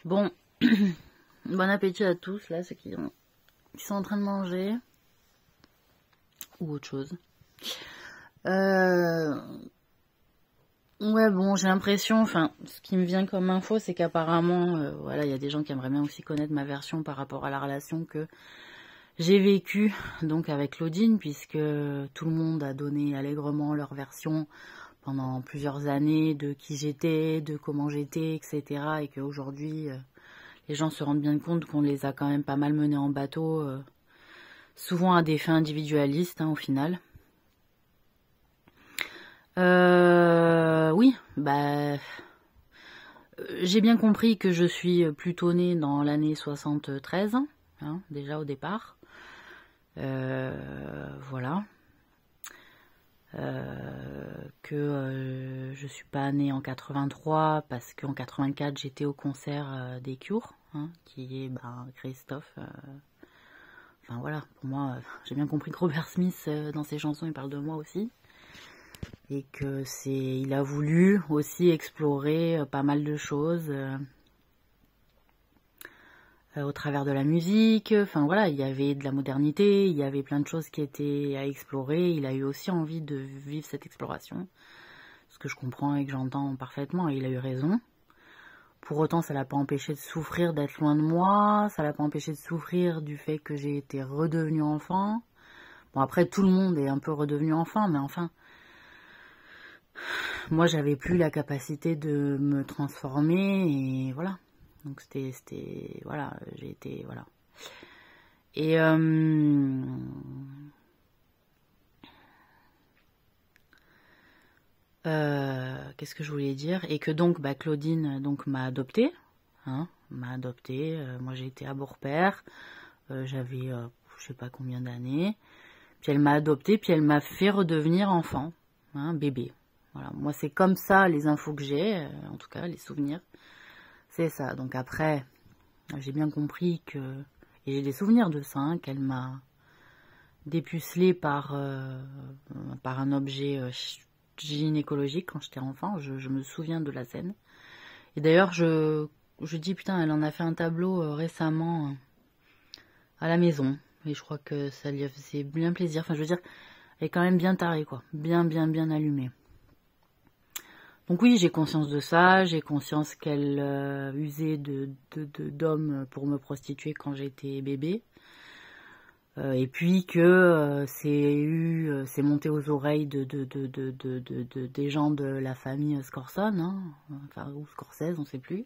Bon, bon appétit à tous, là, ceux qui sont en train de manger. Ou autre chose. Ouais, bon, j'ai l'impression, enfin, ce qui me vient comme info, c'est qu'apparemment, voilà, il y a des gens qui aimeraient bien aussi connaître ma version par rapport à la relation que j'ai vécue, donc avec Claudine, puisque tout le monde a donné allègrement leur version pendant plusieurs années de qui j'étais, de comment j'étais, etc. Et qu'aujourd'hui, les gens se rendent bien compte qu'on les a quand même pas mal menés en bateau, souvent à des fins individualistes, au final. Oui, bah... j'ai bien compris que je suis plutôt née dans l'année 73, déjà au départ. Voilà. Que je suis pas née en 83 parce qu'en 84 j'étais au concert des Cure, qui est Christophe. Enfin voilà, pour moi, j'ai bien compris que Robert Smith dans ses chansons il parle de moi aussi. Et que il a voulu aussi explorer pas mal de choses au travers de la musique. Enfin voilà, il y avait de la modernité, il y avait plein de choses qui étaient à explorer. Il a eu aussi envie de vivre cette exploration, ce que je comprends et que j'entends parfaitement, et il a eu raison. Pour autant, ça l'a pas empêché de souffrir d'être loin de moi, ça l'a pas empêché de souffrir du fait que j'ai été redevenue enfant. Bon, après, tout le monde est un peu redevenu enfant, mais enfin... Moi, j'avais plus la capacité de me transformer, et voilà. Donc, voilà, j'ai été, voilà. Et, qu'est-ce que je voulais dire? Et que donc, Claudine, donc, m'a adoptée, moi, j'ai été à Beaurepaire, j'avais, je sais pas combien d'années. Puis elle m'a adoptée, puis elle m'a fait redevenir enfant, bébé. Voilà, moi c'est comme ça les infos que j'ai, en tout cas les souvenirs, c'est ça. Donc après, j'ai bien compris que, et j'ai des souvenirs de ça, qu'elle m'a dépucelée par un objet gynécologique quand j'étais enfant, je me souviens de la scène. Et d'ailleurs je dis putain, elle en a fait un tableau récemment à la maison, et je crois que ça lui faisait bien plaisir, enfin je veux dire, elle est quand même bien tarée quoi, bien allumée. Donc oui, j'ai conscience de ça, j'ai conscience qu'elle usait d'hommes pour me prostituer quand j'étais bébé. Et puis que c'est monté aux oreilles des gens de la famille Scorsone, enfin, ou Scorsese, on ne sait plus.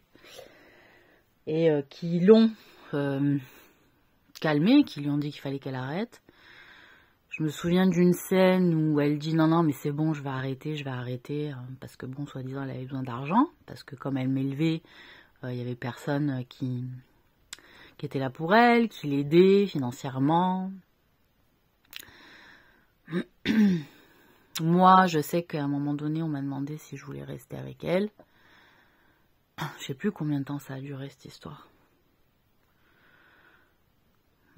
Et qui l'ont calmée, qui lui ont dit qu'il fallait qu'elle arrête. Je me souviens d'une scène où elle dit non mais c'est bon, je vais arrêter, parce que bon, soi-disant elle avait besoin d'argent, parce que comme elle m'élevait, il y avait personne qui était là pour elle, qui l'aidait financièrement. Moi, je sais qu'à un moment donné, on m'a demandé si je voulais rester avec elle. Je sais plus combien de temps ça a duré cette histoire.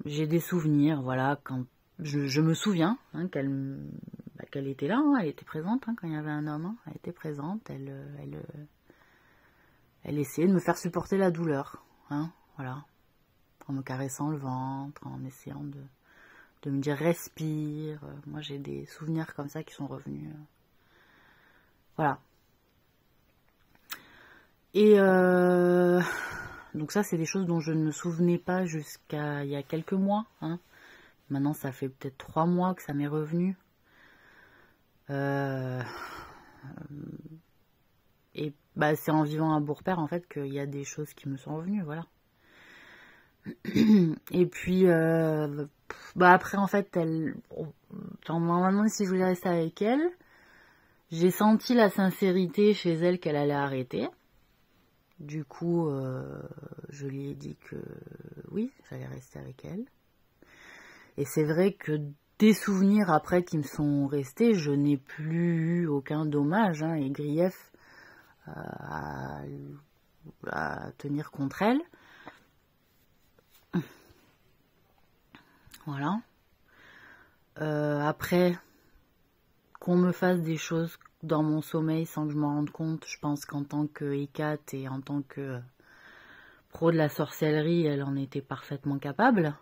J'ai des souvenirs, voilà, quand je me souviens qu'elle était là, elle était présente quand il y avait un homme, elle était présente, elle essayait de me faire supporter la douleur, voilà, en me caressant le ventre, en essayant de me dire respire. Moi j'ai des souvenirs comme ça qui sont revenus, voilà. Et donc ça c'est des choses dont je ne me souvenais pas jusqu'à il y a quelques mois, Maintenant, ça fait peut-être 3 mois que ça m'est revenu. Et c'est en vivant à Beaurepaire, en fait, qu'il y a des choses qui me sont revenues, voilà. Et puis, après, en fait, on m'a demandé si je voulais rester avec elle. J'ai senti la sincérité chez elle qu'elle allait arrêter. Du coup, je lui ai dit que oui, j'allais rester avec elle. Et c'est vrai que des souvenirs après qui me sont restés, je n'ai plus eu aucun dommage et grief à tenir contre elle. Voilà. Après, qu'on me fasse des choses dans mon sommeil sans que je m'en rende compte, je pense qu'en tant que ECAT et en tant que pro de la sorcellerie, elle en était parfaitement capable.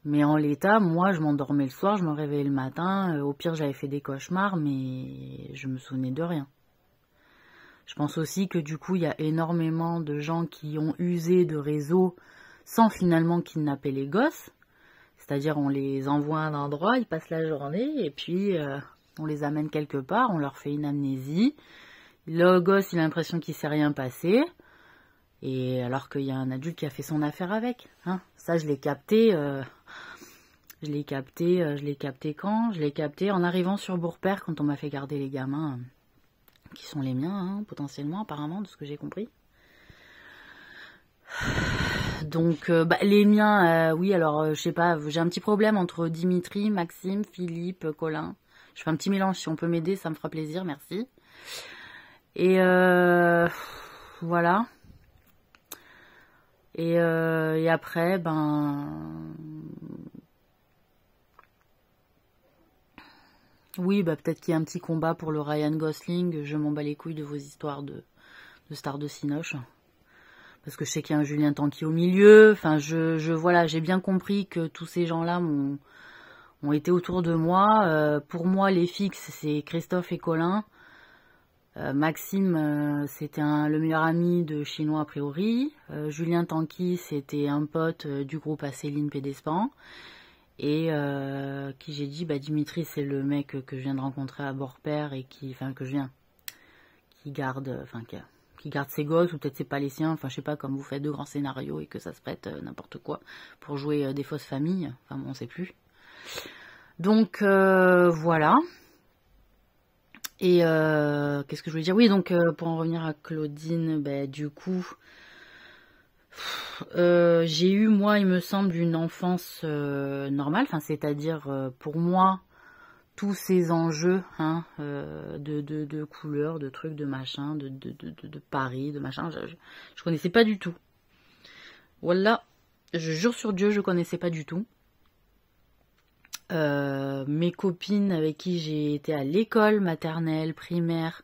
Mais en l'état, moi, je m'endormais le soir, je me réveillais le matin. Au pire, j'avais fait des cauchemars, mais je me souvenais de rien. Je pense aussi que du coup, il y a énormément de gens qui ont usé de réseaux sans finalement kidnapper les gosses. C'est-à-dire, on les envoie à un endroit, ils passent la journée, et puis on les amène quelque part, on leur fait une amnésie. Le gosse, il a l'impression qu'il ne s'est rien passé. Et alors qu'il y a un adulte qui a fait son affaire avec. Hein. Ça, je l'ai capté. Je l'ai capté quand? Je l'ai capté en arrivant sur Bourg-Père quand on m'a fait garder les gamins qui sont les miens, hein, potentiellement, apparemment, de ce que j'ai compris. Donc, les miens, oui, alors, je sais pas, j'ai un petit problème entre Dimitri, Maxime, Philippe, Colin. Je fais un petit mélange, si on peut m'aider, ça me fera plaisir, merci. Et voilà. Et après, oui, peut-être qu'il y a un petit combat pour le Ryan Gosling. Je m'en bats les couilles de vos histoires de stars de Cinoche. Parce que je sais qu'il y a un Julien Tanguy au milieu. Enfin, voilà, j'ai bien compris que tous ces gens-là ont été autour de moi. Pour moi, les fixes, c'est Christophe et Colin. Maxime, c'était le meilleur ami de Chinois a priori. Julien Tanguy, c'était un pote du groupe à Céline Pédespan. Et qui j'ai dit, Dimitri, c'est le mec que je viens de rencontrer à Bourg-Père et qui garde ses gosses, ou peut-être c'est pas les siens, enfin je sais pas, comme vous faites de grands scénarios et que ça se prête n'importe quoi pour jouer des fausses familles, enfin bon, on sait plus. Donc voilà. Et qu'est-ce que je voulais dire? Oui, donc pour en revenir à Claudine, du coup, j'ai eu, moi, il me semble, une enfance normale, enfin, c'est-à-dire, pour moi, tous ces enjeux de couleurs, de trucs, de machin, de Paris, de machin, je connaissais pas du tout. Voilà, je jure sur Dieu, je connaissais pas du tout. Mes copines avec qui j'ai été à l'école maternelle, primaire,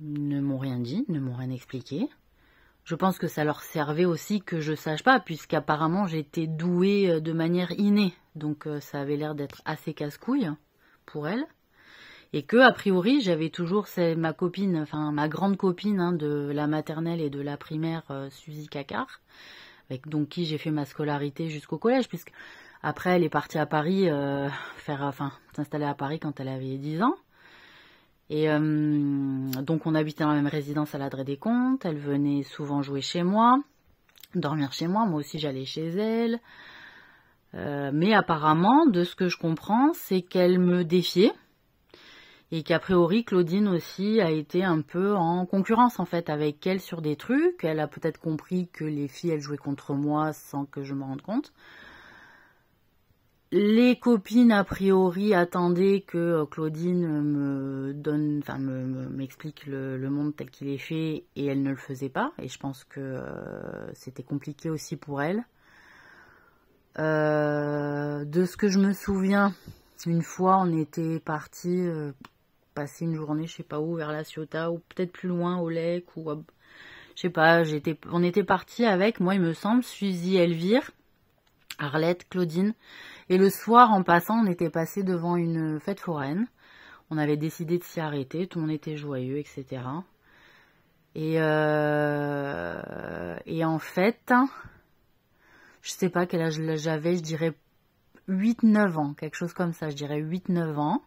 ne m'ont rien dit, ne m'ont rien expliqué. Je pense que ça leur servait aussi que je sache pas, puisqu'apparemment j'étais douée de manière innée. Donc ça avait l'air d'être assez casse-couille pour elles. Et que, a priori, j'avais toujours ma copine, enfin ma grande copine de la maternelle et de la primaire, Suzy Cacard, avec donc qui j'ai fait ma scolarité jusqu'au collège, puisque après elle est partie à Paris, s'installer à Paris quand elle avait 10 ans. Et donc on habitait dans la même résidence à l'Adré des Comptes, elle venait souvent jouer chez moi, dormir chez moi aussi j'allais chez elle. Mais apparemment, de ce que je comprends, c'est qu'elle me défiait. Et qu'a priori, Claudine aussi a été un peu en concurrence en fait avec elle sur des trucs. Elle a peut-être compris que les filles, elles jouaient contre moi sans que je me rende compte. Les copines, a priori, attendaient que Claudine m'explique le monde tel qu'il est fait, et elle ne le faisait pas. Et je pense que c'était compliqué aussi pour elle. De ce que je me souviens, une fois, on était partis passer une journée, je sais pas où, vers La Ciotat, ou peut-être plus loin, au Lec, ou je sais pas. On était partis avec, moi, il me semble, Suzy, Elvire, Arlette, Claudine. Et le soir, en passant, on était passé devant une fête foraine. On avait décidé de s'y arrêter, tout le monde était joyeux, etc. Et en fait, je sais pas quel âge j'avais, je dirais 8-9 ans, quelque chose comme ça, je dirais 8-9 ans.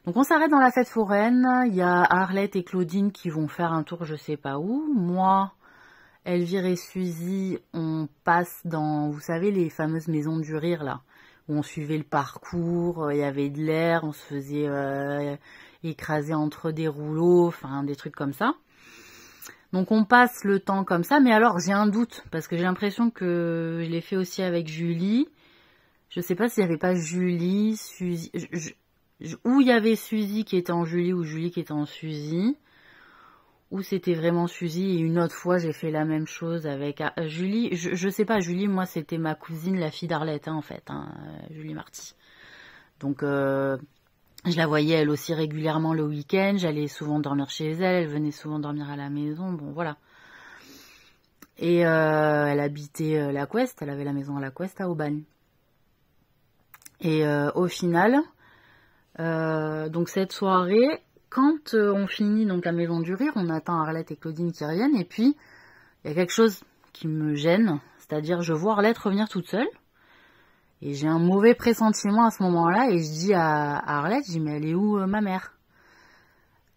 Donc on s'arrête dans la fête foraine, il y a Arlette et Claudine qui vont faire un tour je sais pas où. Moi, Elvire et Suzy, on passe dans, vous savez, les fameuses maisons du rire là, où on suivait le parcours, il y avait de l'air, on se faisait écraser entre des rouleaux, enfin des trucs comme ça. Donc on passe le temps comme ça, mais alors j'ai un doute, parce que j'ai l'impression que je l'ai fait aussi avec Julie. Je sais pas s'il n'y avait pas Julie, Suzy, ou il y avait Suzy qui était en Julie, ou Julie qui était en Suzy, ou c'était vraiment Suzy, et une autre fois j'ai fait la même chose avec Julie. Je sais pas, Julie, moi c'était ma cousine, la fille d'Arlette, en fait, Julie Marty. Donc je la voyais elle aussi régulièrement le week-end, j'allais souvent dormir chez elle, elle venait souvent dormir à la maison, bon voilà. Et elle habitait la Couest, elle avait la maison à la Couest à Aubagne. Et au final, donc cette soirée, quand on finit donc la Maison du Rire, on attend Arlette et Claudine qui reviennent, et puis il y a quelque chose qui me gêne, c'est-à-dire je vois Arlette revenir toute seule, et j'ai un mauvais pressentiment à ce moment-là, et je dis à Arlette, je dis mais elle est où ma mère?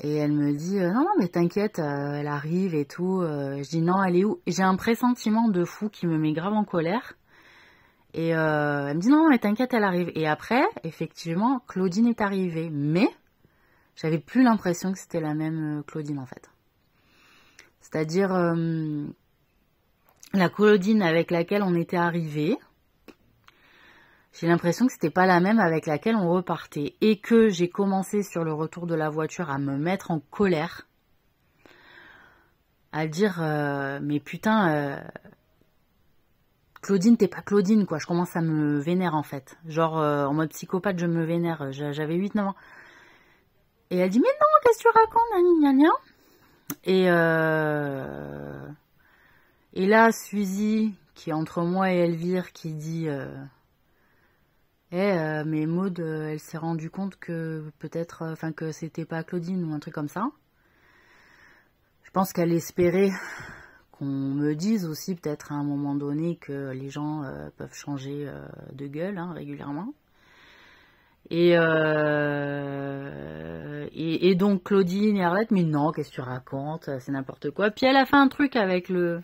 Et elle me dit non mais t'inquiète, elle arrive et tout. Je dis non, elle est où? Et j'ai un pressentiment de fou qui me met grave en colère. Et elle me dit non mais t'inquiète, elle arrive. Et après, effectivement, Claudine est arrivée, mais j'avais plus l'impression que c'était la même Claudine en fait. C'est-à-dire la Claudine avec laquelle on était arrivé, j'ai l'impression que c'était pas la même avec laquelle on repartait. Et que j'ai commencé sur le retour de la voiture à me mettre en colère. À dire, mais putain, Claudine, t'es pas Claudine, quoi. Je commence à me vénère, en fait. Genre, en mode psychopathe, je me vénère. J'avais 8-9 ans. Et elle dit, mais non, qu'est-ce que tu racontes, nani, et là, Suzy, qui est entre moi et Elvire, qui dit... mais Maud, elle s'est rendue compte que peut-être, enfin que c'était pas Claudine ou un truc comme ça. Je pense qu'elle espérait qu'on me dise aussi peut-être à un moment donné que les gens peuvent changer de gueule régulièrement. Et donc Claudine et Arlette, mais non, qu'est-ce que tu racontes? C'est n'importe quoi. Puis elle a fait un truc avec le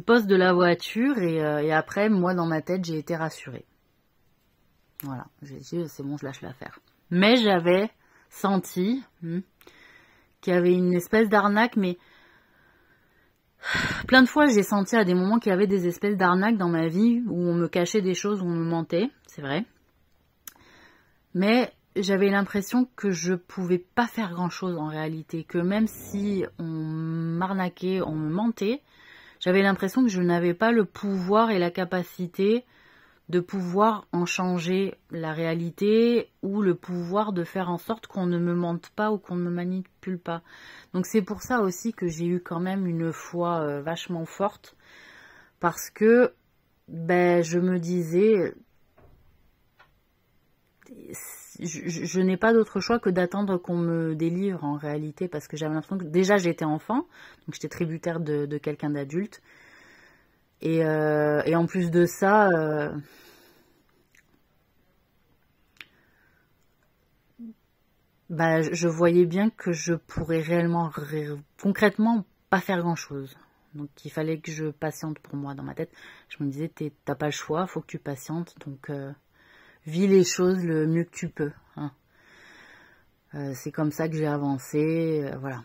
poste de la voiture et après, moi dans ma tête, j'ai été rassurée. Voilà, j'ai dit c'est bon, je lâche l'affaire. Mais j'avais senti qu'il y avait une espèce d'arnaque, mais plein de fois j'ai senti à des moments qu'il y avait des espèces d'arnaques dans ma vie où on me cachait des choses, où on me mentait, c'est vrai. Mais j'avais l'impression que je pouvais pas faire grand chose en réalité, que même si on m'arnaquait, on me mentait, j'avais l'impression que je n'avais pas le pouvoir et la capacité de pouvoir en changer la réalité ou le pouvoir de faire en sorte qu'on ne me mente pas ou qu'on ne me manipule pas. Donc c'est pour ça aussi que j'ai eu quand même une foi vachement forte, parce que je me disais, je n'ai pas d'autre choix que d'attendre qu'on me délivre en réalité, parce que j'avais l'impression que déjà j'étais enfant, donc j'étais tributaire de quelqu'un d'adulte. Et en plus de ça, je voyais bien que je pourrais réellement, concrètement, pas faire grand-chose. Donc il fallait que je patiente pour moi dans ma tête. Je me disais, t'as pas le choix, faut que tu patientes, donc vis les choses le mieux que tu peux. C'est comme ça que j'ai avancé, voilà.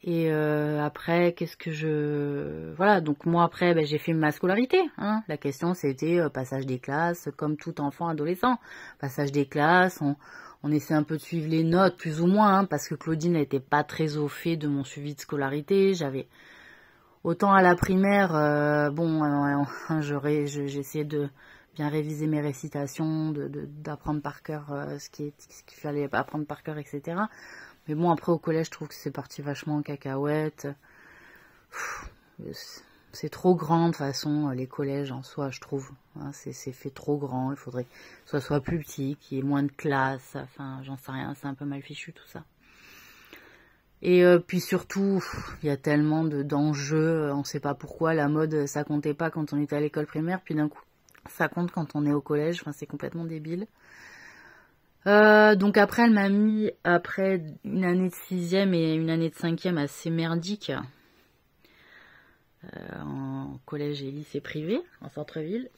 Et après, qu'est-ce que je... Voilà, donc moi après, j'ai fait ma scolarité. La question c'était passage des classes, comme tout enfant adolescent. Passage des classes, on essaie un peu de suivre les notes, plus ou moins, parce que Claudine n'était pas très au fait de mon suivi de scolarité. J'avais... Autant à la primaire, j'essayais de bien réviser mes récitations, d'apprendre par cœur ce qu'il fallait apprendre par cœur, etc. Mais bon, après au collège, je trouve que c'est parti vachement en cacahuète. C'est trop grand de toute façon, les collèges en soi, je trouve. C'est fait trop grand, il faudrait que ça soit plus petit, qu'il y ait moins de classes, enfin, j'en sais rien, c'est un peu mal fichu tout ça. Et puis surtout, il y a tellement d'enjeux, on sait pas pourquoi, la mode, ça comptait pas quand on était à l'école primaire, puis d'un coup, ça compte quand on est au collège, enfin, c'est complètement débile. Donc après, elle m'a mis, après une année de 6e et une année de 5e assez merdique, en collège et lycée privé, en centre-ville,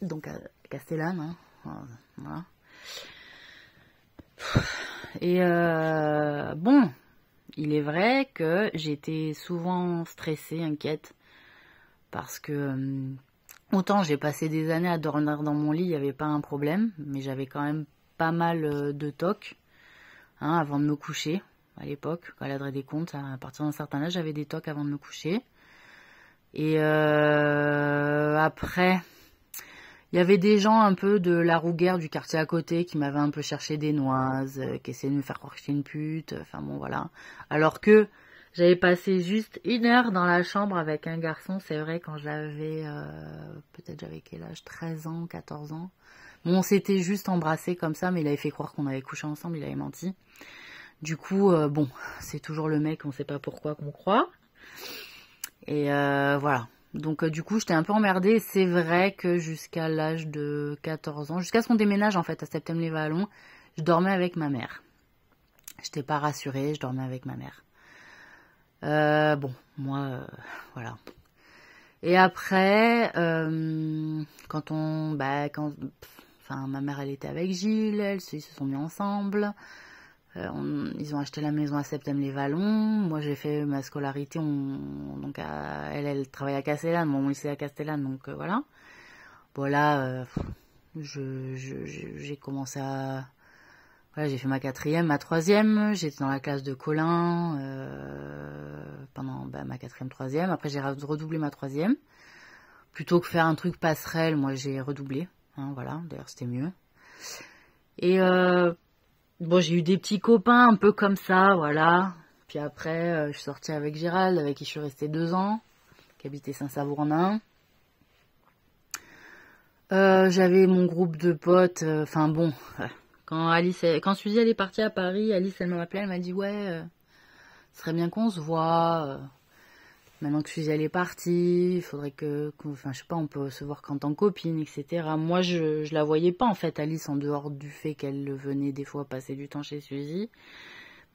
donc à Castellane, voilà. Et bon, il est vrai que j'étais souvent stressée, inquiète, parce que autant j'ai passé des années à dormir dans mon lit, il n'y avait pas un problème, mais j'avais quand même pas mal de tocs avant de me coucher. À l'époque, quand elle adrait des comptes, à partir d'un certain âge, j'avais des tocs avant de me coucher. Et après, il y avait des gens un peu de la Rouguère du quartier à côté qui m'avaient un peu cherché des noises, qui essayaient de me faire croire que j'étais une pute, enfin bon voilà. Alors que J'avais passé juste 1 heure dans la chambre avec un garçon, c'est vrai, quand j'avais, peut-être j'avais quel âge, 13 ans, 14 ans. Bon, on s'était juste embrassé comme ça, mais il avait fait croire qu'on avait couché ensemble, il avait menti. Du coup, bon, c'est toujours le mec, on sait pas pourquoi qu'on croit. Et voilà. Donc du coup, j'étais un peu emmerdée. C'est vrai que jusqu'à l'âge de 14 ans, jusqu'à ce qu'on déménage en fait à Septem-les-Vallons, je dormais avec ma mère. J'étais pas rassurée, je dormais avec ma mère. Bon, moi, voilà. Et après, enfin, ma mère, elle était avec Gilles, ils se sont mis ensemble. Ils ont acheté la maison à Septem-les-Vallons. Moi, j'ai fait ma scolarité. Donc, elle travaille à Castellane. Mon lycée à Castellane, donc voilà. Voilà, j'ai commencé à... Voilà, j'ai fait ma 4e, ma 3e. J'étais dans la classe de Colin pendant ma 4e, 3e. Après, j'ai redoublé ma 3e. Plutôt que faire un truc passerelle, moi, j'ai redoublé. Hein, voilà, d'ailleurs, c'était mieux. Et bon, j'ai eu des petits copains un peu comme ça, voilà. Puis après, je suis sortie avec Gérald, avec qui je suis restée 2 ans, qui habitait Saint-Savour-en-Ain. J'avais mon groupe de potes, enfin bon... Quand Suzy elle est partie à Paris, Alice elle m'a appelé, elle m'a dit ouais, ce serait bien qu'on se voit. Maintenant que Suzy elle est partie, il faudrait enfin je sais pas, on peut se voir qu'en tant que copine, etc. Moi je la voyais pas en fait Alice en dehors du fait qu'elle venait des fois passer du temps chez Suzy.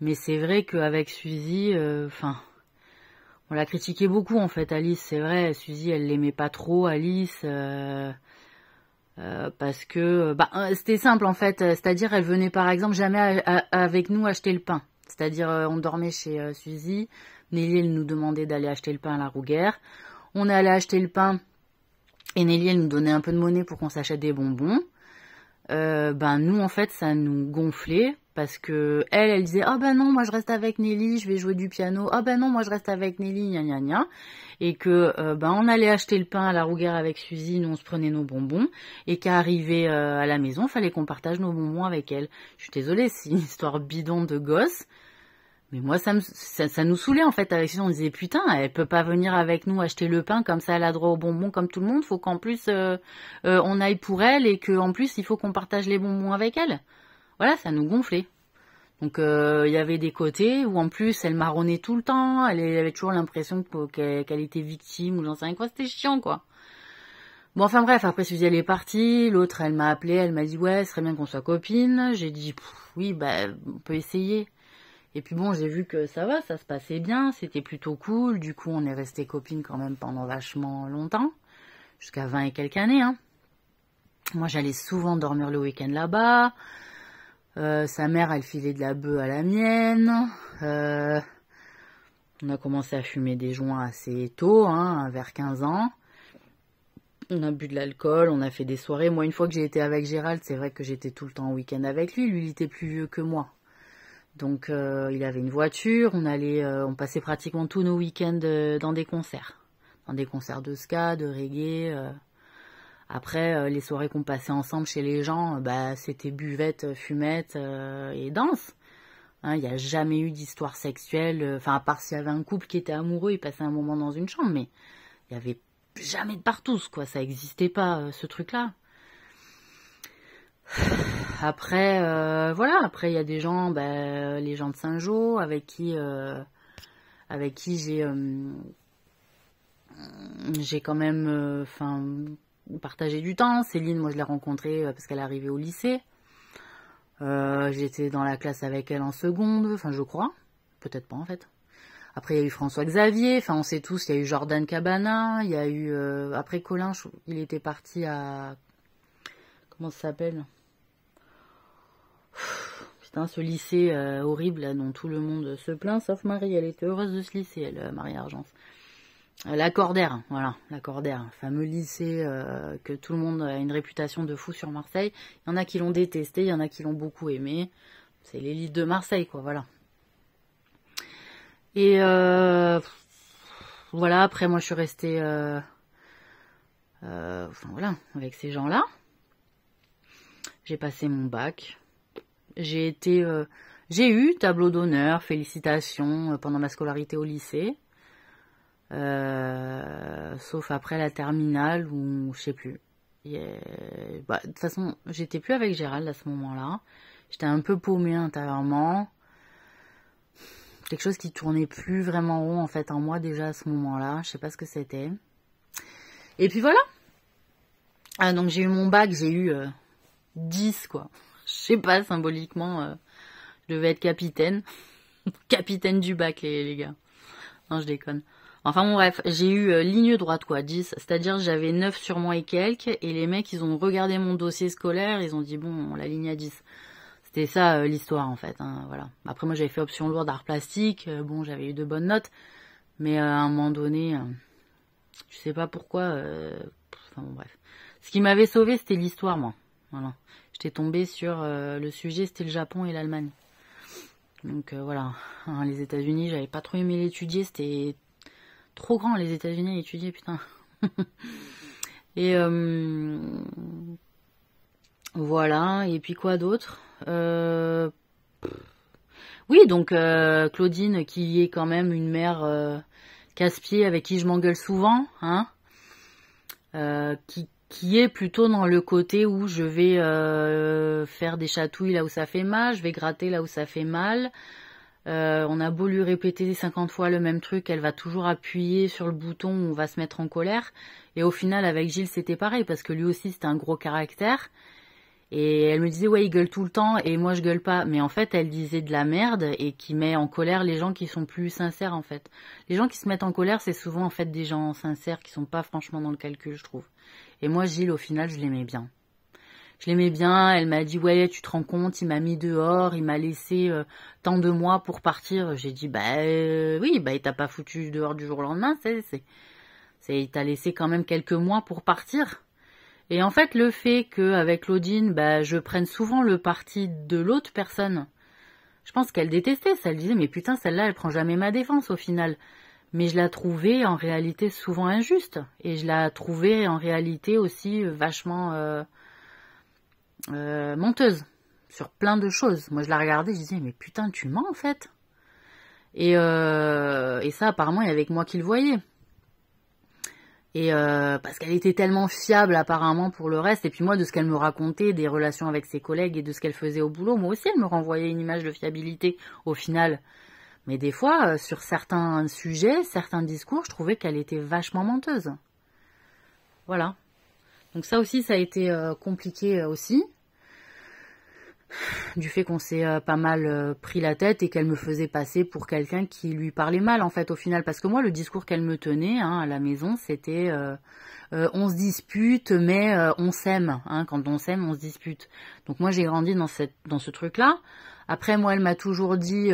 Mais c'est vrai qu'avec Suzy, enfin on l'a critiqué beaucoup en fait Alice, c'est vrai. Suzy elle l'aimait pas trop Alice. Parce que c'était simple en fait, c'est-à-dire elle venait par exemple jamais avec nous acheter le pain. C'est-à-dire on dormait chez Suzy, Nelly elle nous demandait d'aller acheter le pain à la Rouguère. On allait acheter le pain et Nelly elle nous donnait un peu de monnaie pour qu'on s'achète des bonbons. Nous en fait ça nous gonflait parce que elle disait ah ben non moi je reste avec Nelly, je vais jouer du piano, ah ben non moi je reste avec Nelly, gna gna gna. Et que on allait acheter le pain à la Rouguère avec Suzy, nous on se prenait nos bonbons et qu'à arriver à la maison fallait qu'on partage nos bonbons avec elle. Je suis désolée, c'est une histoire bidon de gosse. Mais moi, ça nous saoulait en fait avec ça. On disait putain, elle peut pas venir avec nous acheter le pain comme ça, elle a droit aux bonbons comme tout le monde. Faut qu'en plus on aille pour elle et qu'en plus il faut qu'on partage les bonbons avec elle. Voilà, ça nous gonflait. Donc il y avait des côtés où en plus elle marronnait tout le temps. Elle avait toujours l'impression qu'elle était victime ou j'en sais rien quoi. C'était chiant quoi. Bon enfin bref, après Suzy elle est partie. L'autre elle m'a appelé, elle m'a dit ouais, ce serait bien qu'on soit copine. J'ai dit oui on peut essayer. Et puis bon, j'ai vu que ça se passait bien, c'était plutôt cool. Du coup, on est resté copines quand même pendant vachement longtemps, jusqu'à 20 et quelques années. Hein. Moi, j'allais souvent dormir le week-end là-bas. Sa mère, elle filait de la bœuf à la mienne. On a commencé à fumer des joints assez tôt, hein, vers 15 ans. On a bu de l'alcool, on a fait des soirées. Moi, une fois que j'ai été avec Gérald, c'est vrai que j'étais tout le temps en week-end avec lui. Lui, il était plus vieux que moi. Donc il avait une voiture, on passait pratiquement tous nos week-ends dans des concerts de ska, de reggae. Après les soirées qu'on passait ensemble chez les gens, c'était buvette, fumette et danse. Hein, il n'y a jamais eu d'histoire sexuelle, enfin à part s'il y avait un couple qui était amoureux, ils passaient un moment dans une chambre, mais il y avait jamais de partous quoi, ça n'existait pas ce truc-là. Après, voilà, après il y a des gens, les gens de Saint-Jean, avec qui j'ai quand même, partagé du temps. Céline, moi je l'ai rencontrée parce qu'elle est arrivée au lycée. J'étais dans la classe avec elle en seconde, enfin je crois, peut-être pas en fait. Après il y a eu François Xavier, enfin on sait tous, il y a eu Jordan Cabana, il y a eu après Colin, il était parti à comment ça s'appelle? Putain, ce lycée horrible là, dont tout le monde se plaint, sauf Marie, elle était heureuse de ce lycée, elle, Marie-Argence. La Cordaire, voilà, la Cordaire, fameux lycée que tout le monde a une réputation de fou sur Marseille. Il y en a qui l'ont détesté, il y en a qui l'ont beaucoup aimé. C'est l'élite de Marseille, quoi, voilà. Et voilà, après moi je suis restée voilà, avec ces gens-là. J'ai passé mon bac. J'ai été J'ai eu tableau d'honneur, félicitations pendant ma scolarité au lycée. Sauf après la terminale où je sais plus. De toute façon, j'étais plus avec Gérald à ce moment-là. J'étais un peu paumée intérieurement. Quelque chose qui tournait plus vraiment rond en fait en moi déjà à ce moment-là. Je sais pas ce que c'était. Et puis voilà. Donc j'ai eu mon bac, j'ai eu 10 quoi. Je sais pas, symboliquement, je devais être capitaine. Capitaine du bac les gars. Non, je déconne. Enfin bon bref, j'ai eu ligne droite quoi, 10. C'est-à-dire j'avais 9 sur moi et quelques. Et les mecs, ils ont regardé mon dossier scolaire, ils ont dit bon, on la ligne à 10. C'était ça l'histoire en fait, hein, voilà. Après moi j'avais fait option lourde art plastique, bon j'avais eu de bonnes notes, mais à un moment donné, je sais pas pourquoi, enfin bon bref. Ce qui m'avait sauvé c'était l'histoire moi, voilà. J'étais tombée sur le sujet, c'était le Japon et l'Allemagne. Donc voilà, hein, les États-Unis, j'avais pas trop aimé l'étudier, c'était trop grand les États-Unis à étudier, putain. Et voilà, et puis quoi d'autre? Oui, donc Claudine, qui est quand même une mère casse-pied avec qui je m'engueule souvent, hein, qui est plutôt dans le côté où je vais faire des chatouilles là où ça fait mal, je vais gratter là où ça fait mal. On a beau lui répéter 50 fois le même truc, elle va toujours appuyer sur le bouton où on va se mettre en colère. Et au final, avec Gilles, c'était pareil, parce que lui aussi, c'était un gros caractère. Et elle me disait, ouais, il gueule tout le temps, et moi, je gueule pas. Mais en fait, elle disait de la merde, et qui met en colère les gens qui sont plus sincères, en fait. Les gens qui se mettent en colère, c'est souvent, en fait, des gens sincères qui sont pas franchement dans le calcul, je trouve. Et moi, Gilles, au final, je l'aimais bien. Je l'aimais bien, elle m'a dit, ouais, tu te rends compte, il m'a mis dehors, il m'a laissé tant de mois pour partir. J'ai dit, oui, il t'a pas foutu dehors du jour au lendemain, il t'a laissé quand même quelques mois pour partir. Et en fait, le fait qu'avec Claudine, je prenne souvent le parti de l'autre personne, je pense qu'elle détestait ça. Elle disait, mais putain, celle-là, elle prend jamais ma défense au final. Mais je la trouvais en réalité souvent injuste. Et je la trouvais en réalité aussi vachement menteuse sur plein de choses. Moi, je la regardais, je disais, mais putain, tu mens en fait. Et ça, apparemment, il y avait que moi qui le voyais. Et parce qu'elle était tellement fiable apparemment pour le reste, et puis moi de ce qu'elle me racontait, des relations avec ses collègues et de ce qu'elle faisait au boulot, moi aussi elle me renvoyait une image de fiabilité au final. Mais des fois, sur certains sujets, certains discours, je trouvais qu'elle était vachement menteuse. Voilà. Donc ça aussi, ça a été compliqué aussi. Du fait qu'on s'est pas mal pris la tête et qu'elle me faisait passer pour quelqu'un qui lui parlait mal en fait au final, parce que moi le discours qu'elle me tenait à la maison c'était on se dispute mais on s'aime, quand on s'aime on se dispute. Donc moi j'ai grandi dans ce truc là. Après moi elle m'a toujours dit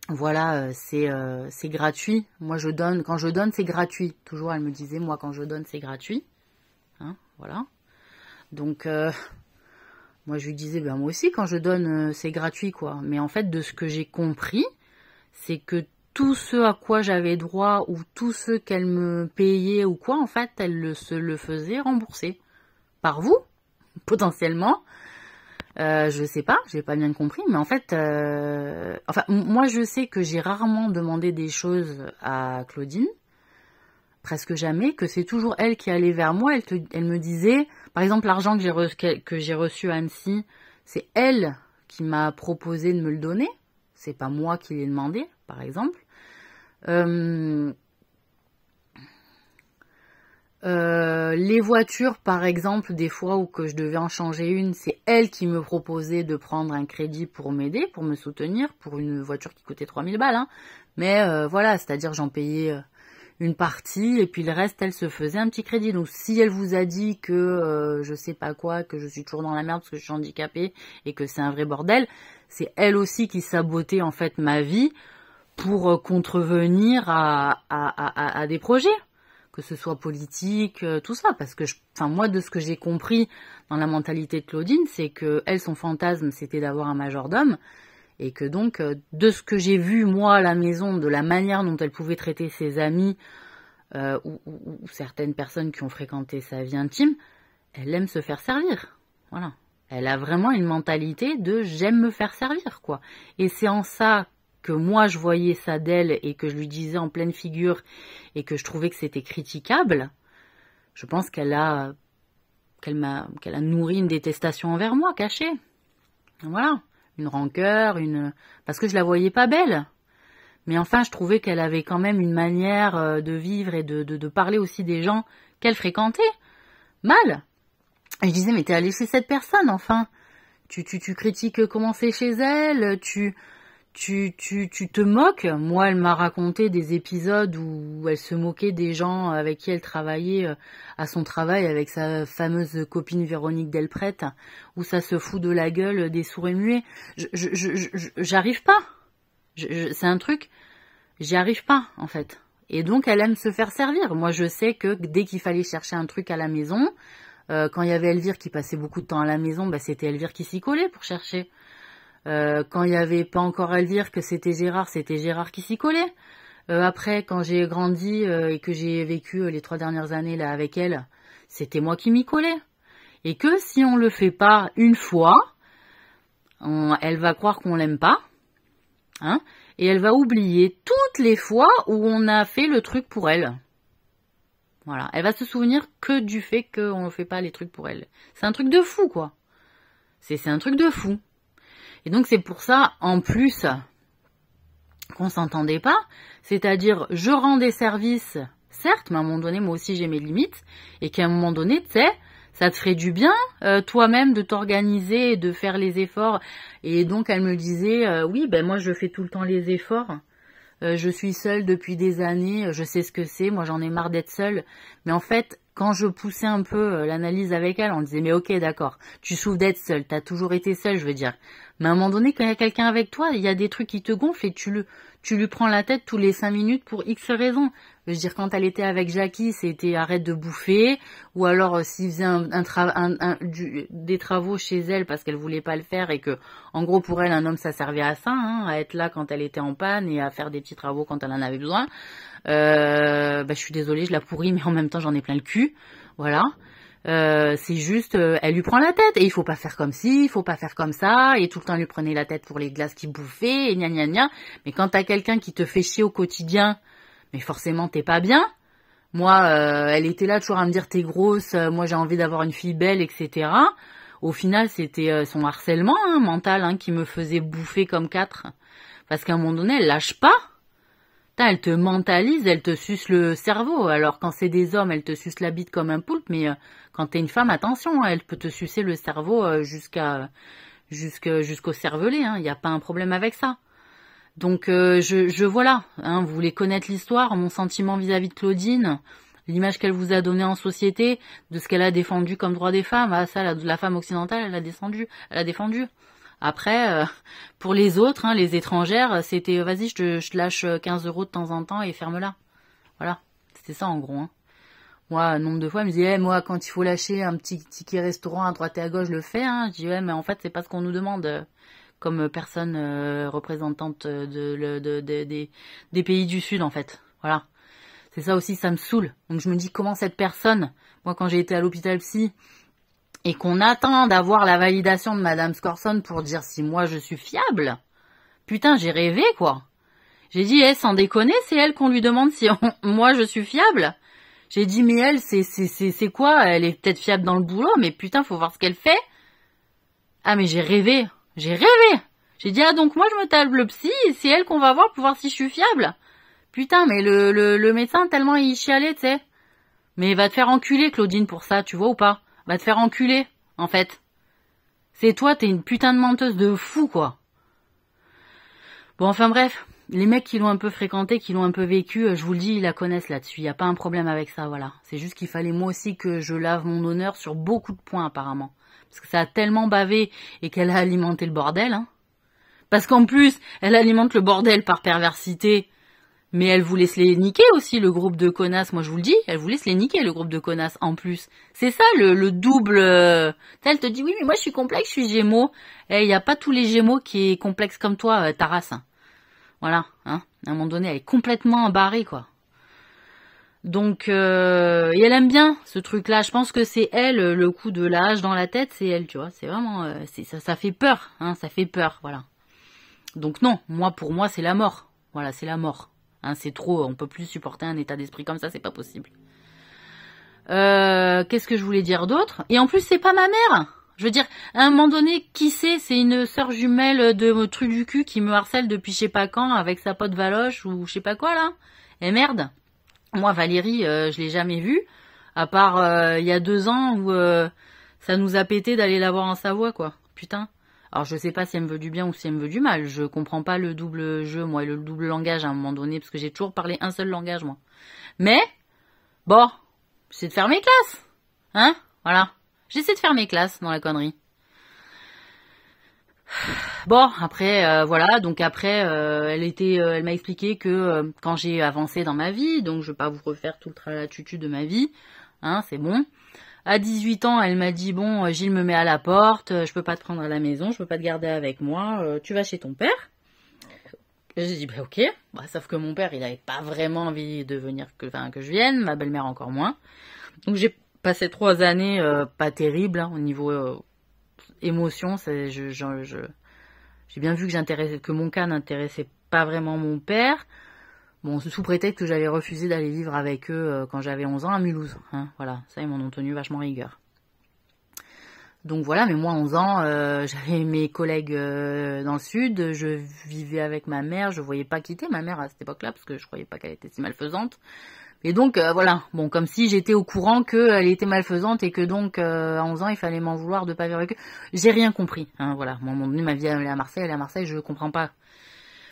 voilà, c'est gratuit, moi je donne, quand je donne c'est gratuit, toujours elle me disait moi quand je donne c'est gratuit, voilà. Donc, moi je lui disais, moi aussi quand je donne c'est gratuit quoi. Mais en fait de ce que j'ai compris, c'est que tout ce à quoi j'avais droit ou tout ce qu'elle me payait ou quoi, en fait elle se le faisait rembourser. Par vous, potentiellement. Je sais pas, j'ai pas bien compris, mais en fait, moi je sais que j'ai rarement demandé des choses à Claudine. Presque jamais, que c'est toujours elle qui allait vers moi, elle me disait, par exemple l'argent que j'ai reçu à Annecy, c'est elle qui m'a proposé de me le donner, c'est pas moi qui l'ai demandé, par exemple. Les voitures, par exemple, des fois où que je devais en changer une, c'est elle qui me proposait de prendre un crédit pour m'aider, pour me soutenir, pour une voiture qui coûtait 3000 balles, mais voilà, c'est-à-dire j'en payais une partie et puis le reste elle se faisait un petit crédit. Donc si elle vous a dit que je sais pas quoi, que je suis toujours dans la merde parce que je suis handicapée et que c'est un vrai bordel, c'est elle aussi qui sabotait en fait ma vie pour contrevenir à des projets, que ce soit politique, tout ça, parce que moi de ce que j'ai compris dans la mentalité de Claudine, c'est que elle, son fantasme c'était d'avoir un majordome. Et que donc, de ce que j'ai vu, moi, à la maison, de la manière dont elle pouvait traiter ses amis ou certaines personnes qui ont fréquenté sa vie intime, elle aime se faire servir. Voilà. Elle a vraiment une mentalité de j'aime me faire servir, quoi. Et c'est en ça que moi je voyais ça d'elle et que je lui disais en pleine figure et que je trouvais que c'était critiquable. Je pense qu'elle a nourri une détestation envers moi, cachée. Voilà. Une rancœur, parce que je la voyais pas belle. Mais enfin, je trouvais qu'elle avait quand même une manière de vivre et de parler aussi des gens qu'elle fréquentait. Mal. Et je disais, mais t'es allé chez cette personne, enfin. Tu critiques comment c'est chez elle, tu te moques. Moi, elle m'a raconté des épisodes où elle se moquait des gens avec qui elle travaillait à son travail avec sa fameuse copine Véronique Delprete, où ça se fout de la gueule des sourds et muets. J'arrive pas. C'est un truc, j'y arrive pas, en fait. Et donc, elle aime se faire servir. Moi, je sais que dès qu'il fallait chercher un truc à la maison, quand il y avait Elvire qui passait beaucoup de temps à la maison, bah, c'était Elvire qui s'y collait pour chercher. Quand il n'y avait pas encore Elvire, que c'était Gérard qui s'y collait. Après, quand j'ai grandi et que j'ai vécu les 3 dernières années là avec elle, c'était moi qui m'y collais. Et que si on le fait pas une fois, elle va croire qu'on l'aime pas, hein, et elle va oublier toutes les fois où on a fait le truc pour elle. Voilà, elle va se souvenir que du fait qu'on ne fait pas les trucs pour elle. C'est un truc de fou, quoi. C'est un truc de fou. Et donc c'est pour ça, en plus, qu'on s'entendait pas. C'est-à-dire, je rends des services, certes, mais à un moment donné, moi aussi j'ai mes limites, et qu'à un moment donné, tu sais, ça te ferait du bien, toi-même, de t'organiser et de faire les efforts. Et donc elle me disait, oui, ben moi je fais tout le temps les efforts. Je suis seule depuis des années, je sais ce que c'est, moi j'en ai marre d'être seule. Mais en fait, quand je poussais un peu l'analyse avec elle, on disait, mais ok, d'accord, tu souffres d'être seule, t'as toujours été seule, je veux dire. Mais à un moment donné, quand il y a quelqu'un avec toi, il y a des trucs qui te gonflent et tu lui prends la tête tous les 5 minutes pour X raisons. Je veux dire, quand elle était avec Jackie, c'était arrête de bouffer, ou alors s'il faisait des travaux chez elle parce qu'elle voulait pas le faire et que, en gros, pour elle, un homme, ça servait à ça, hein, à être là quand elle était en panne et à faire des petits travaux quand elle en avait besoin. Je suis désolée, je la pourris, mais en même temps, j'en ai plein le cul. Voilà. C'est juste, elle lui prend la tête, et il faut pas faire comme ci, il faut pas faire comme ça, et tout le temps lui prenait la tête pour les glaces qu'il bouffait, et gna gna gna. Mais quand t'as quelqu'un qui te fait chier au quotidien, mais forcément t'es pas bien. Moi, elle était là toujours à me dire t'es grosse, moi j'ai envie d'avoir une fille belle, etc. Au final, c'était son harcèlement mental qui me faisait bouffer comme 4. Parce qu'à un moment donné, elle lâche pas. Putain, elle te mentalise, elle te suce le cerveau. Alors quand c'est des hommes, elle te suce la bite comme un poulpe, mais quand t'es une femme, attention, elle peut te sucer le cerveau jusqu'au cervelet. Il n'y a pas un problème avec ça. Donc voilà, vous voulez connaître l'histoire, mon sentiment vis-à-vis de Claudine, l'image qu'elle vous a donnée en société, de ce qu'elle a défendu comme droit des femmes. Ah, ça, la femme occidentale, elle a défendu. Après, pour les autres, les étrangères, c'était vas-y, je te lâche 15 € de temps en temps et ferme-la. Voilà, c'était ça en gros. Moi, nombre de fois, elle me disait, moi, quand il faut lâcher un petit ticket restaurant à droite et à gauche, je le fais. Je dis, ouais, mais en fait, c'est pas ce qu'on nous demande comme personne représentante des pays du Sud, en fait. Voilà. C'est ça aussi, ça me saoule. Donc je me dis, comment cette personne, moi, quand j'ai été à l'hôpital psy, et qu'on attend d'avoir la validation de Madame Scorson pour dire si moi je suis fiable. Putain, j'ai rêvé, quoi. J'ai dit, sans déconner, c'est elle qu'on lui demande si moi je suis fiable. J'ai dit, mais elle, c'est quoi? Elle est peut-être fiable dans le boulot, mais putain, faut voir ce qu'elle fait. Ah, mais j'ai rêvé. J'ai dit, donc moi je me tape le psy, et c'est elle qu'on va voir pour voir si je suis fiable. Putain, mais le médecin, tellement il chialait, tu sais. Mais va te faire enculer, Claudine, pour ça, tu vois ou pas? Va te faire enculer, en fait. C'est toi, t'es une putain de menteuse de fou, quoi. Bon, enfin bref, les mecs qui l'ont un peu fréquenté, qui l'ont un peu vécu, je vous le dis, ils la connaissent là-dessus. Il n'y a pas un problème avec ça, voilà. C'est juste qu'il fallait moi aussi que je lave mon honneur sur beaucoup de points, apparemment. Parce que ça a tellement bavé et qu'elle a alimenté le bordel, Parce qu'en plus, elle alimente le bordel par perversité. Mais elle voulait se les niquer aussi, le groupe de connasses. Moi, je vous le dis, elle voulait se les niquer, le groupe de connasses, en plus. C'est ça, le double... Elle te dit, oui, mais moi, je suis complexe, je suis gémeaux. Il n'y a pas tous les gémeaux qui est complexe comme toi, ta race. Voilà, À un moment donné, elle est complètement barrée, quoi. Donc, et elle aime bien ce truc-là. Je pense que c'est elle, le coup de l'âge dans la tête, c'est elle, tu vois. C'est vraiment, ça fait peur, hein, ça fait peur, voilà. Donc non, pour moi, c'est la mort. Voilà, c'est la mort. Hein, c'est trop, on peut plus supporter un état d'esprit comme ça, c'est pas possible. Qu'est-ce que je voulais dire d'autre? Et en plus, c'est pas ma mère. Je veux dire, à un moment donné, qui c'est une sœur jumelle de truc du cul qui me harcèle depuis je sais pas quand avec sa pote Valoche ou je sais pas quoi là. Et merde. Moi, Valérie, je l'ai jamais vue, à part il y a 2 ans où ça nous a pété d'aller la voir en Savoie, quoi. Putain. Alors, je sais pas si elle me veut du bien ou si elle me veut du mal. Je comprends pas le double jeu, moi, et le double langage à un moment donné, parce que j'ai toujours parlé un seul langage, moi. Mais, bon, j'essaie de faire mes classes. Hein? Voilà. J'essaie de faire mes classes dans la connerie. Bon, après, voilà, donc après, elle m'a expliqué que quand j'ai avancé dans ma vie, donc je vais pas vous refaire tout le tralatutu de ma vie, hein, c'est bon. À 18 ans, elle m'a dit, bon, Gilles me met à la porte, je peux pas te prendre à la maison, je peux pas te garder avec moi, tu vas chez ton père. J'ai dit, bah ok, sauf que mon père, il avait pas vraiment envie de venir que je vienne, ma belle-mère encore moins. Donc j'ai passé 3 années pas terribles, hein, au niveau émotion, j'ai bien vu que mon cas n'intéressait pas vraiment mon père. Bon, sous prétexte que j'avais refusé d'aller vivre avec eux quand j'avais 11 ans à Mulhouse. Hein, voilà, ça, ils m'en ont tenu vachement rigueur. Donc voilà, mais moi, 11 ans, j'avais mes collègues dans le sud, je vivais avec ma mère, je voyais pas quitter ma mère à cette époque-là, parce que je croyais pas qu'elle était si malfaisante. Et donc, voilà, bon, comme si j'étais au courant qu'elle était malfaisante et que donc, à 11 ans, il fallait m'en vouloir de pas vivre avec eux. J'ai rien compris, hein, voilà. Moi, à un moment donné, ma vie, elle est à Marseille, je comprends pas.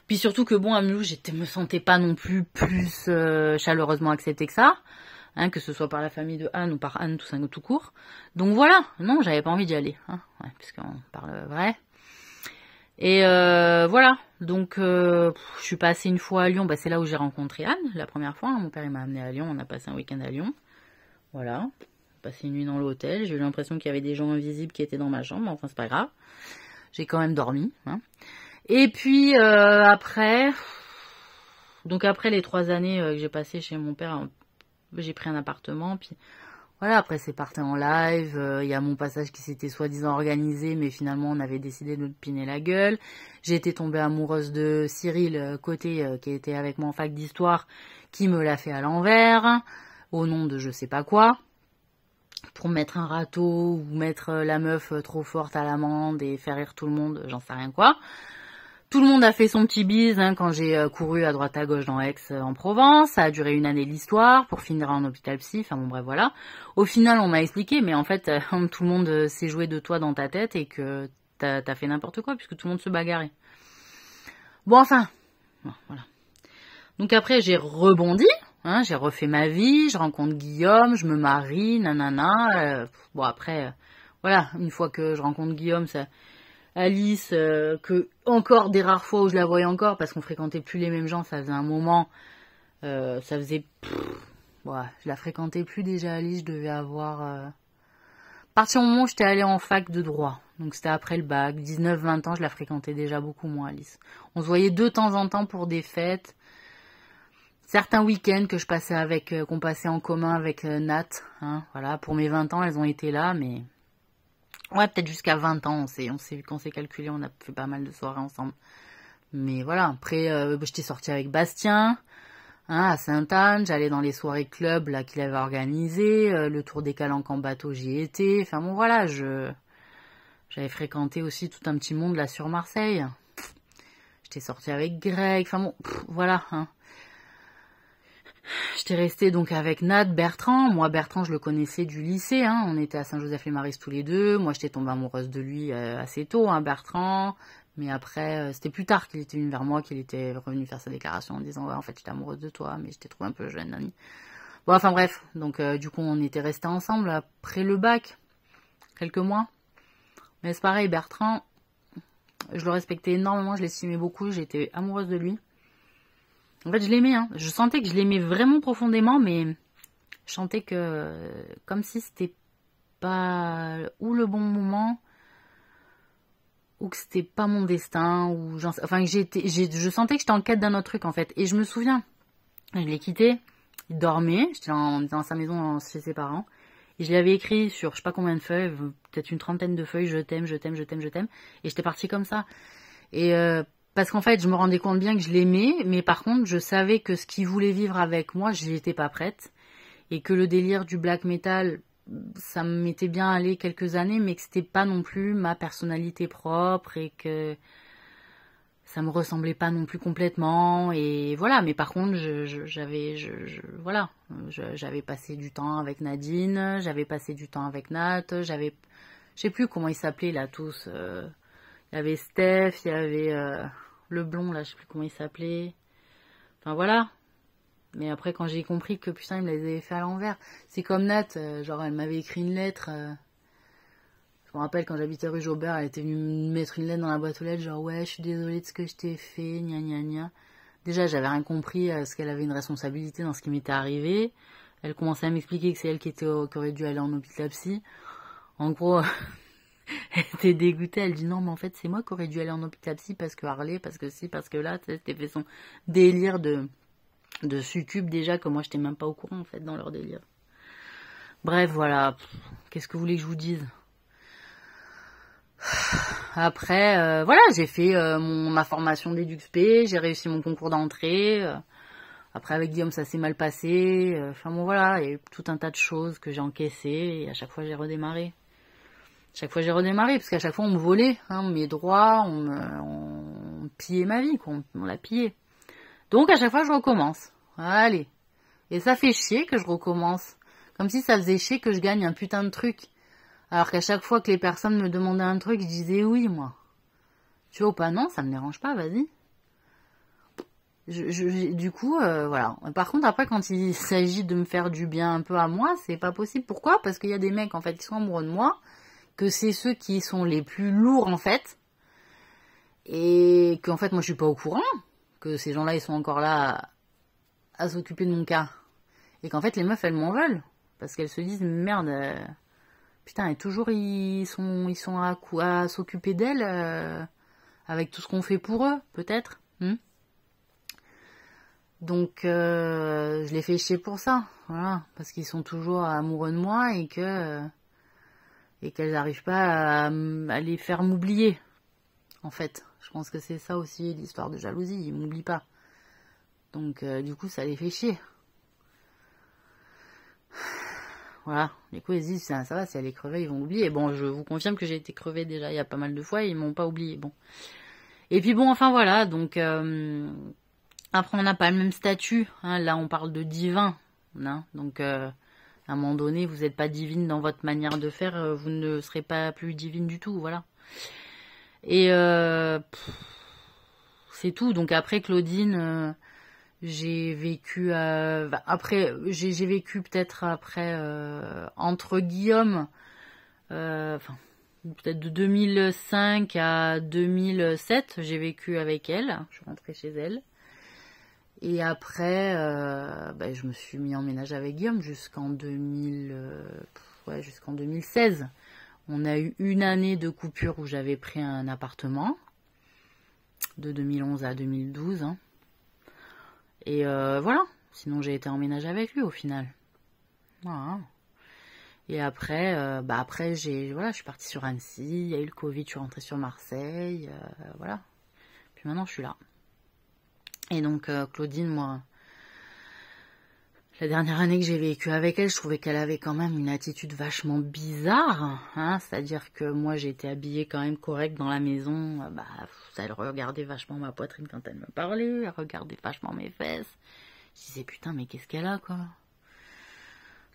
Puis surtout que bon, à Mulhouse, me sentais pas non plus chaleureusement acceptée que ça, hein, que ce soit par la famille de Anne ou par Anne tout court. Donc voilà, non, j'avais pas envie d'y aller, hein, ouais, puisqu'on parle vrai. Et voilà, donc je suis passée une fois à Lyon, c'est là où j'ai rencontré Anne, la première fois, hein. Mon père il m'a amené à Lyon, on a passé un week-end à Lyon, voilà, passé une nuit dans l'hôtel, j'ai eu l'impression qu'il y avait des gens invisibles qui étaient dans ma chambre, enfin c'est pas grave, j'ai quand même dormi, hein. Et puis après les 3 années que j'ai passées chez mon père, j'ai pris un appartement, puis voilà, après c'est parti en live, il y a mon passage qui s'était soi-disant organisé, mais finalement on avait décidé de nous piner la gueule. J'ai été tombée amoureuse de Cyril Côté, qui était avec moi en fac d'histoire, qui me l'a fait à l'envers, au nom de je sais pas quoi, pour mettre un râteau ou mettre la meuf trop forte à l'amende et faire rire tout le monde, j'en sais rien quoi. Tout le monde a fait son petit bise hein, quand j'ai couru à droite à gauche dans Aix en Provence. Ça a duré 1 année l'histoire pour finir en hôpital psy. Enfin bon bref voilà. Au final on m'a expliqué mais en fait tout le monde s'est joué de toi dans ta tête et que t'as fait n'importe quoi puisque tout le monde se bagarrait. Bon enfin voilà. Donc après j'ai rebondi. Hein, j'ai refait ma vie. Je rencontre Guillaume. Je me marie. Nanana. Bon après voilà. Une fois que je rencontre Guillaume ça... Alice, que encore des rares fois où je la voyais encore, parce qu'on fréquentait plus les mêmes gens, ça faisait un moment, ça faisait... ouais, je la fréquentais plus déjà, Alice, je devais avoir... À partir du moment où j'étais allée en fac de droit, donc c'était après le bac, 19-20 ans, je la fréquentais déjà beaucoup moins, Alice. On se voyait de temps en temps pour des fêtes, certains week-ends que je passais qu'on passait en commun avec Nat, hein, voilà, pour mes 20 ans, elles ont été là, mais... Ouais, peut-être jusqu'à 20 ans, quand on s'est calculé, on a fait pas mal de soirées ensemble. Mais voilà, après, j'étais sortie avec Bastien, hein, à Sainte-Anne, j'allais dans les soirées club là qu'il avait organisées, le Tour des Calanques en bateau, j'y étais. Enfin bon, voilà, j'avais fréquenté aussi tout un petit monde là sur Marseille. J'étais sortie avec Greg, enfin bon, voilà, hein. J'étais restée donc avec Nat, Bertrand. Moi, Bertrand, je le connaissais du lycée. Hein. On était à Saint-Joseph-les-Maris tous les deux. Moi, j'étais tombée amoureuse de lui assez tôt, hein, Bertrand. Mais après, c'était plus tard qu'il était venu vers moi, qu'il était revenu faire sa déclaration en disant « Ouais, en fait, j'étais amoureuse de toi, mais je t'ai trouvé un peu jeune, Nani. » Bon, enfin bref. Donc, du coup, on était restés ensemble après le bac. Quelques mois. Mais c'est pareil, Bertrand, je le respectais énormément, je l'estimais beaucoup. J'étais amoureuse de lui. En fait, je l'aimais, hein. Je sentais que je l'aimais vraiment profondément, mais je sentais que, comme si c'était pas ou le bon moment, ou que c'était pas mon destin, je sentais que j'étais en quête d'un autre truc, en fait. Et je me souviens, je l'ai quitté, Il dormait, j'étais dans sa maison chez ses parents. Et je lui avais écrit sur je sais pas combien de feuilles, peut-être une trentaine de feuilles, je t'aime, je t'aime, je t'aime, je t'aime. Et j'étais partie comme ça. Et parce qu'en fait, je me rendais compte bien que je l'aimais, mais par contre, je savais que ce qu'il voulait vivre avec moi, je n'étais pas prête. Et que le délire du black metal, ça m'était bien allé quelques années, mais que c'était pas non plus ma personnalité propre et que ça me ressemblait pas non plus complètement. Et voilà, mais par contre, j'avais passé du temps avec Nadine, j'avais passé du temps avec Nat, je sais plus comment ils s'appelaient là tous. Il y avait Steph, il y avait le blond là, je sais plus comment il s'appelait. Enfin voilà. Mais après, quand j'ai compris que putain, il me les avait fait à l'envers. C'est comme Nat, genre elle m'avait écrit une lettre. Je me rappelle quand j'habitais rue Jaubert, elle était venue me mettre une lettre dans la boîte aux lettres, genre ouais, je suis désolée de ce que je t'ai fait, gna gna gna. Déjà, j'avais rien compris à ce qu'elle avait une responsabilité dans ce qui m'était arrivé. Elle commençait à m'expliquer que c'est elle qui aurait dû aller en hôpital psy. En gros, elle était dégoûtée, elle dit non, mais en fait, c'est moi qui aurais dû aller en hôpital psy parce que Harley, parce que si, parce que là, tu sais, c'était fait son délire de succube déjà, que moi, j'étais même pas au courant, en fait, dans leur délire. Bref, voilà. Qu'est-ce que vous voulez que je vous dise? Après, voilà, j'ai fait ma formation d'EduxP, j'ai réussi mon concours d'entrée. Après, avec Guillaume, ça s'est mal passé. Enfin bon, voilà, il y a eu tout un tas de choses que j'ai encaissées et à chaque fois, j'ai redémarré. Parce qu'à chaque fois, on me volait mes droits, on pillait ma vie, quoi, on l'a pillé. Donc, à chaque fois, je recommence. Allez. Et ça fait chier que je recommence. Comme si ça faisait chier que je gagne un putain de truc. Alors qu'à chaque fois que les personnes me demandaient un truc, je disais oui, moi. Tu vois ou pas? Non, ça me dérange pas, vas-y. Du coup, voilà. Par contre, après, quand il s'agit de me faire du bien un peu à moi, c'est pas possible. Pourquoi? Parce qu'il y a des mecs, en fait, qui sont amoureux de moi, que c'est ceux qui sont les plus lourds, en fait, et qu'en fait, moi, je suis pas au courant, que ces gens-là, ils sont encore là à s'occuper de mon cas. Et qu'en fait, les meufs, elles m'en veulent. Parce qu'elles se disent, merde... Putain, et toujours ils sont à s'occuper d'elle avec tout ce qu'on fait pour eux, peut-être. Donc je les fais chier pour ça, voilà, parce qu'ils sont toujours amoureux de moi et qu'elles n'arrivent pas à les faire m'oublier. En fait, je pense que c'est ça aussi l'histoire de jalousie, ils m'oublient pas. Donc du coup, ça les fait chier. Voilà, du coup ils se disent ça va, si elle est crevée, ils vont oublier. Bon, je vous confirme que j'ai été crevée déjà il y a pas mal de fois et ils m'ont pas oublié. Bon. Et puis bon, enfin voilà, donc après on n'a pas le même statut, là on parle de divin, donc à un moment donné vous n'êtes pas divine dans votre manière de faire, vous ne serez pas plus divine du tout, voilà. Et c'est tout, donc après Claudine... j'ai vécu après j'ai vécu peut-être après entre Guillaume peut-être de 2005 à 2007 j'ai vécu avec elle, je suis rentrée chez elle et après je me suis mis en ménage avec Guillaume jusqu'en 2016. On a eu une année de coupure où j'avais pris un appartement de 2011 à 2012 Et voilà, sinon j'ai été en ménage avec lui au final. Voilà. Et après, après je suis partie sur Annecy, il y a eu le Covid, je suis rentrée sur Marseille, voilà. Puis maintenant je suis là. Et donc Claudine, moi, la dernière année que j'ai vécu avec elle, je trouvais qu'elle avait quand même une attitude vachement bizarre, c'est-à-dire que moi j'ai été habillée quand même correct dans la maison, elle regardait vachement ma poitrine quand elle me parlait, elle regardait vachement mes fesses. Je disais putain mais qu'est-ce qu'elle a quoi.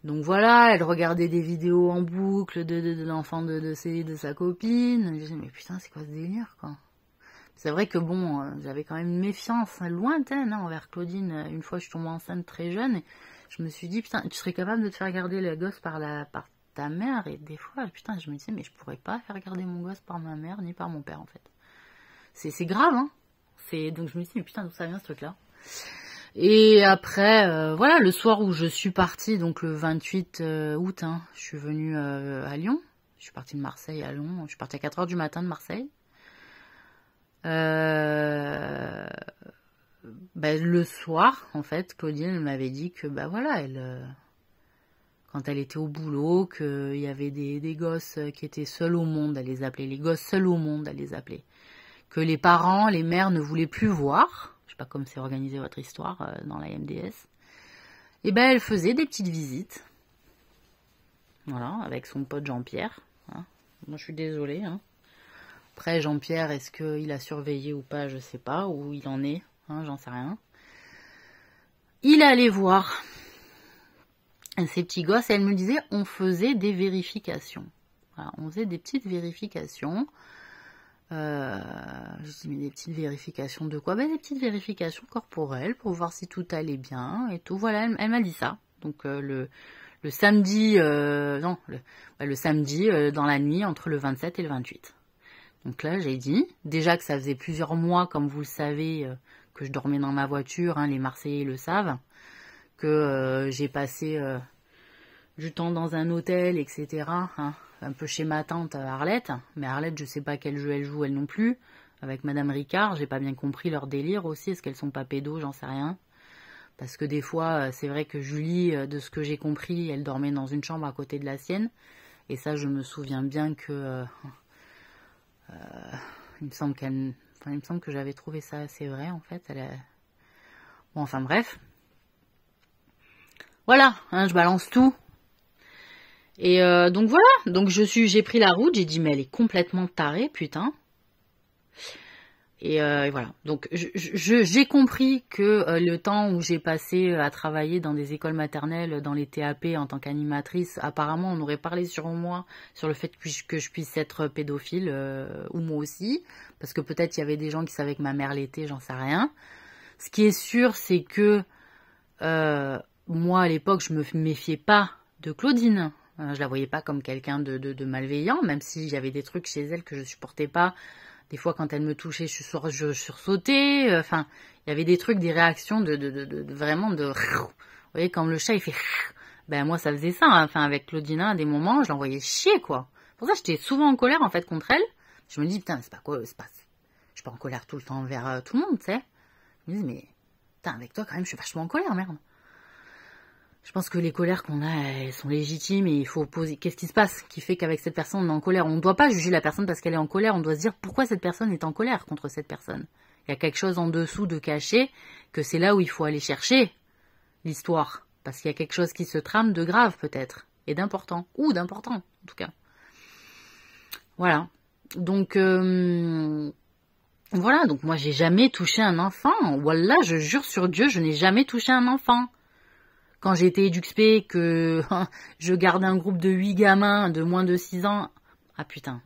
Donc voilà, elle regardait des vidéos en boucle de l'enfant de sa copine. Je disais mais putain c'est quoi ce délire quoi. C'est vrai que bon, j'avais quand même une méfiance lointaine envers Claudine. Une fois je suis tombée enceinte très jeune et je me suis dit putain tu serais capable de te faire garder le gosse par ta mère. Et des fois putain je me disais mais je pourrais pas faire garder mon gosse par ma mère ni par mon père en fait. C'est grave donc je me suis dit mais putain d'où ça vient ce truc là. Et après, voilà, le soir où je suis partie, donc le 28 août, je suis venue à Lyon. Je suis partie de Marseille à Lyon. Je suis partie à 4h du matin de Marseille. Ben, le soir, en fait, Claudine elle m'avait dit que, bah voilà, quand elle était au boulot, qu'il y avait des gosses qui étaient seuls au monde, elle les appelait, les gosses seuls au monde, elle les appelait. Que les parents, les mères ne voulaient plus voir, je sais pas comment c'est organisé votre histoire dans la MDS, et ben elle faisait des petites visites, voilà, avec son pote Jean-Pierre. Hein. Moi je suis désolée. Hein. Après Jean-Pierre, est-ce qu'il a surveillé ou pas, je sais pas, où il en est, hein, j'en sais rien. Il allait voir ces petits gosses, et elle me disait, on faisait des vérifications. Voilà, on faisait des petites vérifications. Je dis, mais des petites vérifications de quoi? Ben, des petites vérifications corporelles pour voir si tout allait bien et tout. Voilà, elle m'a dit ça. Donc le samedi, le samedi dans la nuit entre le 27 et le 28. Donc là, j'ai dit, déjà que ça faisait plusieurs mois, comme vous le savez, que je dormais dans ma voiture, hein, les Marseillais le savent, que j'ai passé du temps dans un hôtel, etc., hein, un peu chez ma tante Arlette, mais Arlette, je sais pas quel jeu elle joue, elle non plus, avec Madame Ricard, j'ai pas bien compris leur délire aussi, est-ce qu'elles sont pas pédos, j'en sais rien, parce que des fois, c'est vrai que Julie, de ce que j'ai compris, elle dormait dans une chambre à côté de la sienne, et ça, je me souviens bien que, il me semble que j'avais trouvé ça assez vrai, en fait, bon, enfin bref, voilà, hein, je balance tout. Et donc voilà, donc j'ai pris la route, j'ai dit mais elle est complètement tarée, putain. Et voilà, donc j'ai compris que le temps où j'ai passé à travailler dans des écoles maternelles, dans les TAP en tant qu'animatrice, apparemment on aurait parlé sur moi, sur le fait que je puisse être pédophile, ou moi aussi, parce que peut-être il y avait des gens qui savaient que ma mère l'était, j'en sais rien. Ce qui est sûr, c'est que moi à l'époque je me méfiais pas de Claudine. Je la voyais pas comme quelqu'un de malveillant, même s'il y avait des trucs chez elle que je supportais pas. Des fois, quand elle me touchait, je sursautais. Enfin, il y avait des trucs, des réactions vraiment de... Vous voyez, quand le chat, il fait... Ben, moi, ça faisait ça. Hein. Enfin, avec Claudina, à des moments, je l'envoyais chier, quoi. Pour ça, j'étais souvent en colère, en fait, contre elle. Je me dis, putain, c'est pas quoi, je suis pas en colère tout le temps envers tout le monde, tu sais. Je me dis, mais... Putain, avec toi, quand même, je suis vachement en colère, merde. Je pense que les colères qu'on a, elles sont légitimes et il faut poser... Qu'est-ce qui se passe qui fait qu'avec cette personne, on est en colère? On ne doit pas juger la personne parce qu'elle est en colère. On doit se dire pourquoi cette personne est en colère contre cette personne. Il y a quelque chose en dessous de caché, que c'est là où il faut aller chercher l'histoire. Parce qu'il y a quelque chose qui se trame de grave peut-être. Et d'important. Ou d'important, en tout cas. Voilà. Donc... Voilà, donc moi j'ai jamais touché un enfant. Wallah, je jure sur Dieu, je n'ai jamais touché un enfant. Quand j'étais EduxP, que je gardais un groupe de 8 gamins de moins de 6 ans, ah putain,